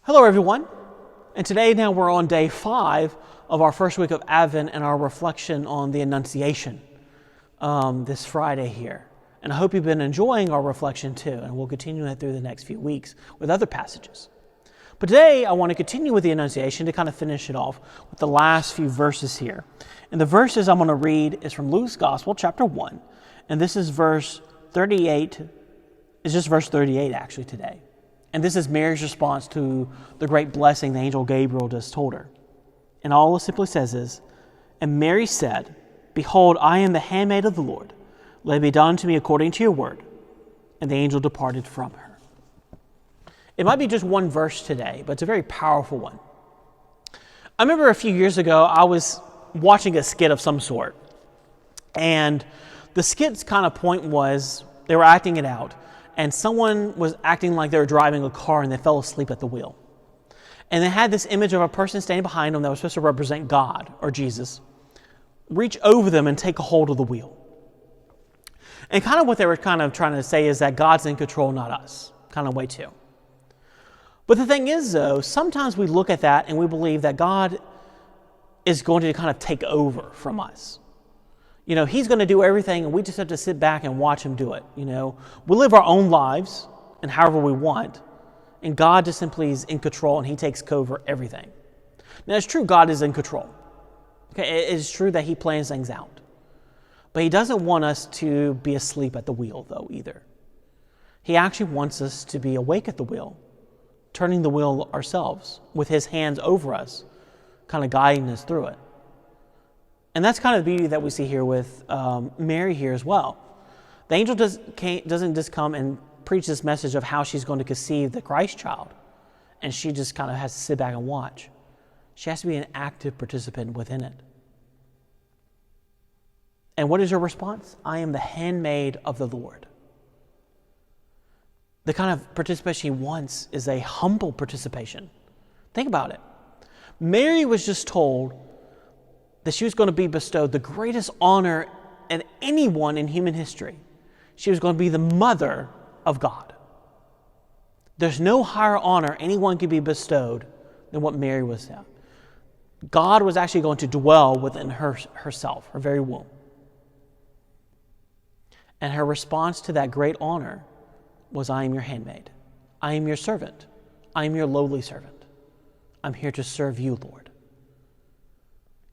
Hello everyone, and today now we're on day 5 of our first week of Advent and our reflection on the Annunciation this Friday here. And I hope you've been enjoying our reflection too, and we'll continue that through the next few weeks with other passages. But today I want to continue with the Annunciation to kind of finish it off with the last few verses here. And the verses I'm going to read is from Luke's Gospel, chapter 1, and this is verse 38, it's just verse 38 actually today. And this is Mary's response to the great blessing the angel Gabriel just told her. And all it simply says is, "And Mary said, Behold, I am the handmaid of the Lord. Let it be done to me according to your word. And the angel departed from her." It might be just one verse today, but it's a very powerful one. I remember a few years ago, I was watching a skit of some sort. And the skit's kind of point was, they were acting it out. And someone was acting like they were driving a car and they fell asleep at the wheel. And they had this image of a person standing behind them that was supposed to represent God or Jesus, reach over them and take a hold of the wheel. And kind of what they were kind of trying to say is that God's in control, not us, kind of way too. But the thing is though, sometimes we look at that and we believe that God is going to kind of take over from us. You know, he's going to do everything and we just have to sit back and watch him do it. You know, we live our own lives and however we want, and God just simply is in control and he takes over everything. Now, it's true God is in control. Okay, it is true that he plans things out. But he doesn't want us to be asleep at the wheel, though, either. He actually wants us to be awake at the wheel, turning the wheel ourselves with his hands over us, kind of guiding us through it. And that's kind of the beauty that we see here with Mary here as well. The angel doesn't just come and preach this message of how she's going to conceive the Christ child, and she just kind of has to sit back and watch. She has to be an active participant within it. And what is her response? I am the handmaid of the Lord. The kind of participation she wants is a humble participation. Think about it. Mary was just told that she was going to be bestowed the greatest honor in anyone in human history. She was going to be the mother of God. There's no higher honor anyone could be bestowed than what Mary was at. God was actually going to dwell within herself, her very womb. And her response to that great honor was, I am your handmaid. I am your servant. I am your lowly servant. I'm here to serve you, Lord.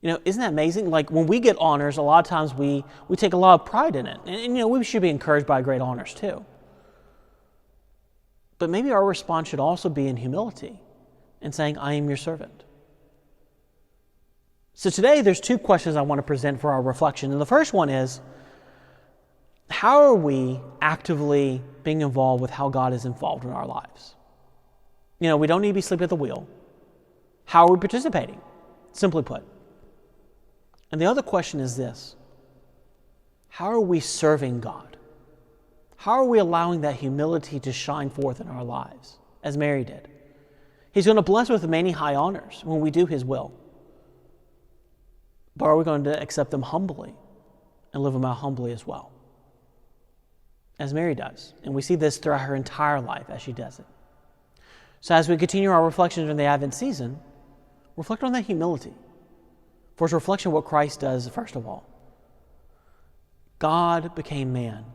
You know, isn't that amazing? Like when we get honors, a lot of times we take a lot of pride in it. And you know, we should be encouraged by great honors too. But maybe our response should also be in humility and saying, I am your servant. So today there's 2 questions I want to present for our reflection. And the first one is, how are we actively being involved with how God is involved in our lives? You know, we don't need to be asleep at the wheel. How are we participating? Simply put. And the other question is this: how are we serving God? How are we allowing that humility to shine forth in our lives, as Mary did? He's going to bless us with many high honors when we do his will. But are we going to accept them humbly and live them out humbly as well? As Mary does. And we see this throughout her entire life as she does it. So as we continue our reflections in the Advent season, reflect on that humility. For it's a reflection of what Christ does, first of all. God became man.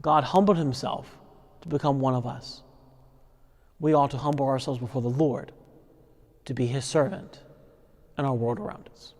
God humbled himself to become one of us. We ought to humble ourselves before the Lord to be his servant in our world around us.